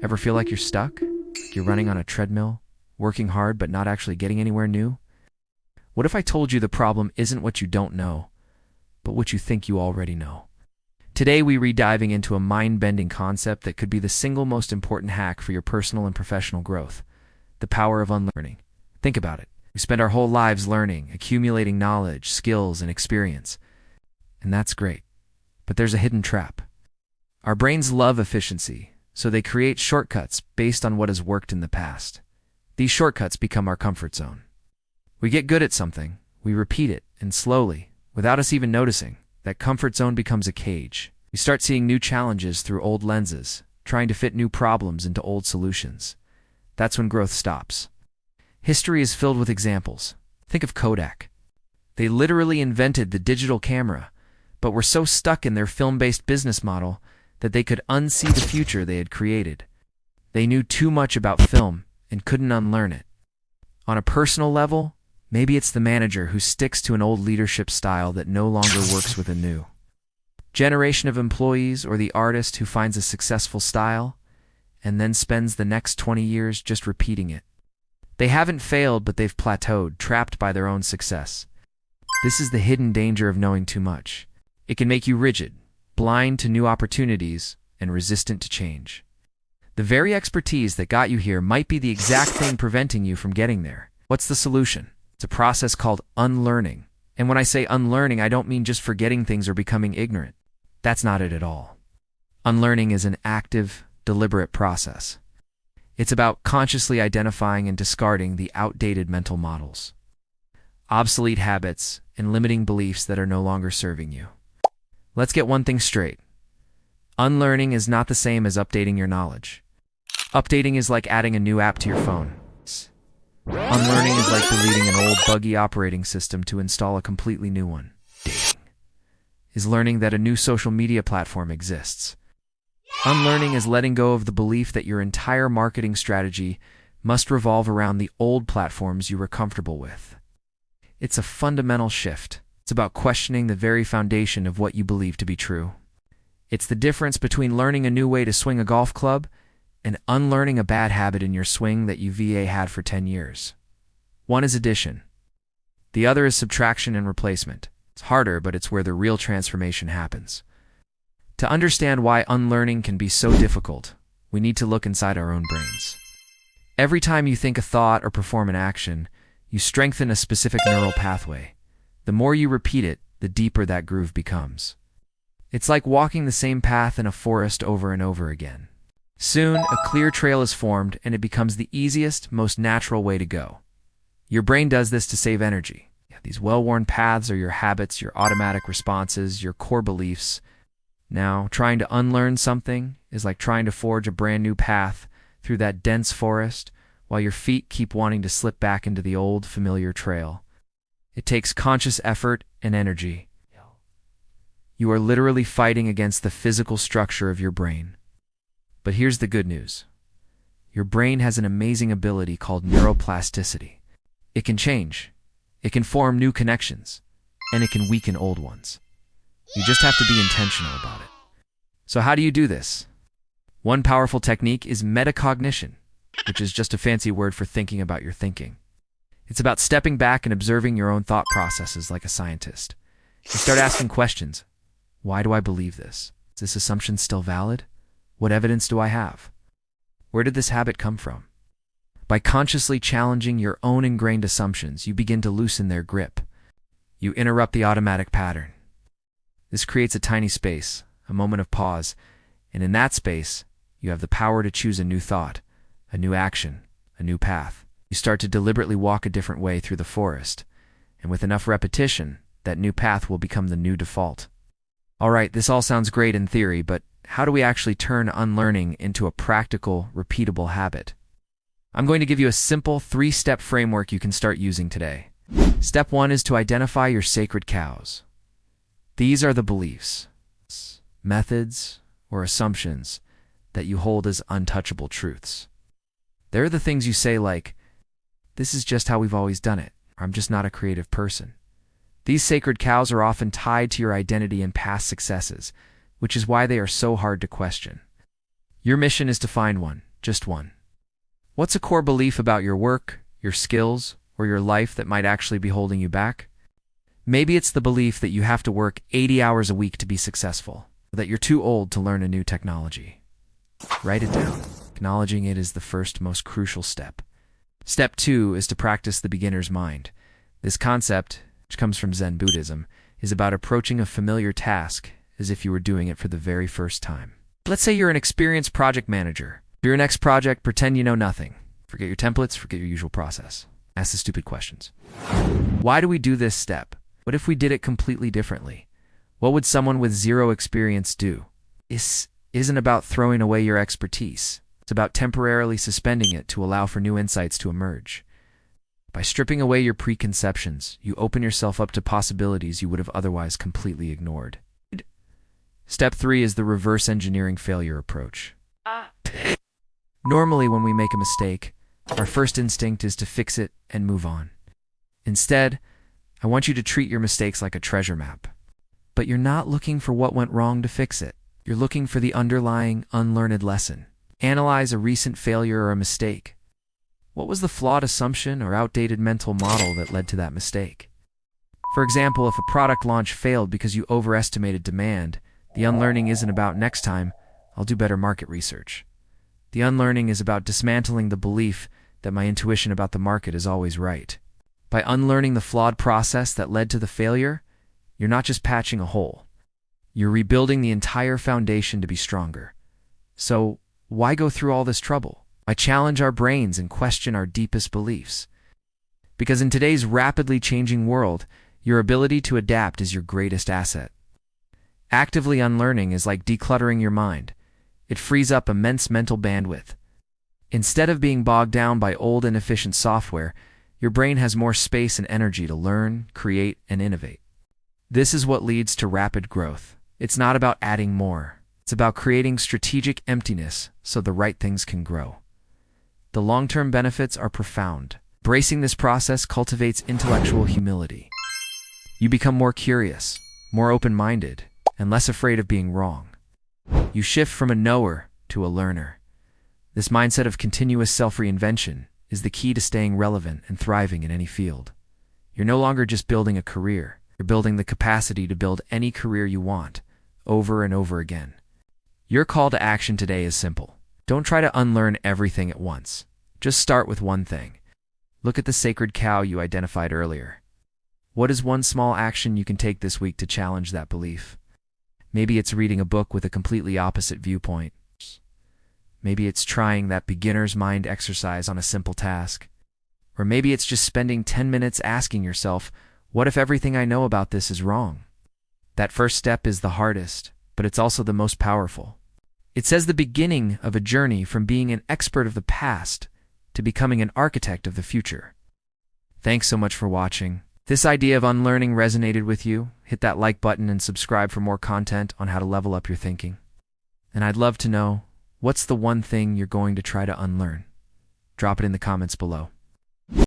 Ever feel like you're stuck? Like you're running on a treadmill, working hard but not actually getting anywhere new? What if I told you the problem isn't what you don't know, but what you think you already know? Today we re-diving into a mind-bending concept that could be the single most important hack for your personal and professional growth: the power of unlearning. Think about it. We spend our whole lives learning, accumulating knowledge, skills, and experience. And that's great. But there's a hidden trap. Our brains love efficiency, so they create shortcuts based on what has worked in the past. These shortcuts become our comfort zone. We get good at something, we repeat it, and slowly, without us even noticing, that comfort zone becomes a cage. We start seeing new challenges through old lenses, trying to fit new problems into old solutions. That's when growth stops. History is filled with examples. Think of Kodak. They literally invented the digital camera, but were so stuck in their film-based business model that they could unsee the future they had created. They knew too much about film and couldn't unlearn it. On a personal level, maybe it's the manager who sticks to an old leadership style that no longer works with a new generation of employees, or the artist who finds a successful style and then spends the next 20 years just repeating it. They haven't failed, but they've plateaued, trapped by their own success. This is the hidden danger of knowing too much. It can make you rigid, blind to new opportunities, and resistant to change. The very expertise that got you here might be the exact thing preventing you from getting there. What's the solution? It's a process called unlearning. And when I say unlearning, I don't mean just forgetting things or becoming ignorant. That's not it at all. Unlearning is an active, deliberate process. It's about consciously identifying and discarding the outdated mental models, obsolete habits, and limiting beliefs that are no longer serving you. Let's get one thing straight. Unlearning is not the same as updating your knowledge. Updating is like adding a new app to your phone. Unlearning is like deleting an old buggy operating system to install a completely new one. Dating is learning that a new social media platform exists. Unlearning is letting go of the belief that your entire marketing strategy must revolve around the old platforms you were comfortable with. It's a fundamental shift. It's about questioning the very foundation of what you believe to be true. It's the difference between learning a new way to swing a golf club and unlearning a bad habit in your swing that you had for 10 years. One is addition. The other is subtraction and replacement. It's harder, but it's where the real transformation happens. To understand why unlearning can be so difficult, we need to look inside our own brains. Every time you think a thought or perform an action, you strengthen a specific neural pathway. The more you repeat it, the deeper that groove becomes. It's like walking the same path in a forest over and over again. Soon, a clear trail is formed, and it becomes the easiest, most natural way to go. Your brain does this to save energy. These well-worn paths are your habits, your automatic responses, your core beliefs. Now, trying to unlearn something is like trying to forge a brand new path through that dense forest while your feet keep wanting to slip back into the old, familiar trail. It takes conscious effort and energy. You are literally fighting against the physical structure of your brain. But here's the good news. Your brain has an amazing ability called neuroplasticity. It can change. It can form new connections, and it can weaken old ones. You just have to be intentional about it. So how do you do this? One powerful technique is metacognition, which is just a fancy word for thinking about your thinking. It's about stepping back and observing your own thought processes like a scientist. You start asking questions. Why do I believe this? Is this assumption still valid? What evidence do I have? Where did this habit come from? By consciously challenging your own ingrained assumptions, you begin to loosen their grip. You interrupt the automatic pattern. This creates a tiny space, a moment of pause, and in that space, you have the power to choose a new thought, a new action, a new path. You start to deliberately walk a different way through the forest, and with enough repetition, that new path will become the new default. All right, this all sounds great in theory, but how do we actually turn unlearning into a practical, repeatable habit? I'm going to give you a simple 3-step framework you can start using today. Step 1 is to identify your sacred cows. These are the beliefs, methods, or assumptions that you hold as untouchable truths. They're the things you say like, "This is just how we've always done it," or "I'm just not a creative person." These sacred cows are often tied to your identity and past successes, which is why they are so hard to question. Your mission is to find one, just one. What's a core belief about your work, your skills, or your life that might actually be holding you back? Maybe it's the belief that you have to work 80 hours a week to be successful, or that you're too old to learn a new technology. Write it down. Acknowledging it is the first, most crucial step. Step 2 is to practice the beginner's mind. This concept, which comes from Zen Buddhism, is about approaching a familiar task as if you were doing it for the very first time. Let's say you're an experienced project manager. For your next project, pretend you know nothing. Forget your templates, forget your usual process. Ask the stupid questions. Why do we do this step? What if we did it completely differently? What would someone with zero experience do? This isn't about throwing away your expertise. It's about temporarily suspending it to allow for new insights to emerge. By stripping away your preconceptions, you open yourself up to possibilities you would have otherwise completely ignored. Step 3 is the reverse engineering failure approach. Normally, when we make a mistake, our first instinct is to fix it and move on. Instead, I want you to treat your mistakes like a treasure map. But you're not looking for what went wrong to fix it. You're looking for the underlying, unlearned lesson. Analyze a recent failure or a mistake. What was the flawed assumption or outdated mental model that led to that mistake? For example, if a product launch failed because you overestimated demand, the unlearning isn't about next time, I'll do better market research. The unlearning is about dismantling the belief that my intuition about the market is always right. By unlearning the flawed process that led to the failure, you're not just patching a hole. You're rebuilding the entire foundation to be stronger. So, why go through all this trouble? Why challenge our brains and question our deepest beliefs? Because in today's rapidly changing world, your ability to adapt is your greatest asset. Actively unlearning is like decluttering your mind. It frees up immense mental bandwidth. Instead of being bogged down by old, inefficient software, your brain has more space and energy to learn, create, and innovate. This is what leads to rapid growth. It's not about adding more. It's about creating strategic emptiness so the right things can grow. The long-term benefits are profound. Embracing this process cultivates intellectual humility. You become more curious, more open-minded, and less afraid of being wrong. You shift from a knower to a learner. This mindset of continuous self-reinvention is the key to staying relevant and thriving in any field. You're no longer just building a career. You're building the capacity to build any career you want, over and over again. Your call to action today is simple. Don't try to unlearn everything at once. Just start with one thing. Look at the sacred cow you identified earlier. What is one small action you can take this week to challenge that belief? Maybe it's reading a book with a completely opposite viewpoint. Maybe it's trying that beginner's mind exercise on a simple task. Or maybe it's just spending 10 minutes asking yourself, what if everything I know about this is wrong? That first step is the hardest, but it's also the most powerful. It says the beginning of a journey from being an expert of the past to becoming an architect of the future. Thanks so much for watching. If this idea of unlearning resonated with you, hit that like button and subscribe for more content on how to level up your thinking. And I'd love to know, what's the one thing you're going to try to unlearn? Drop it in the comments below.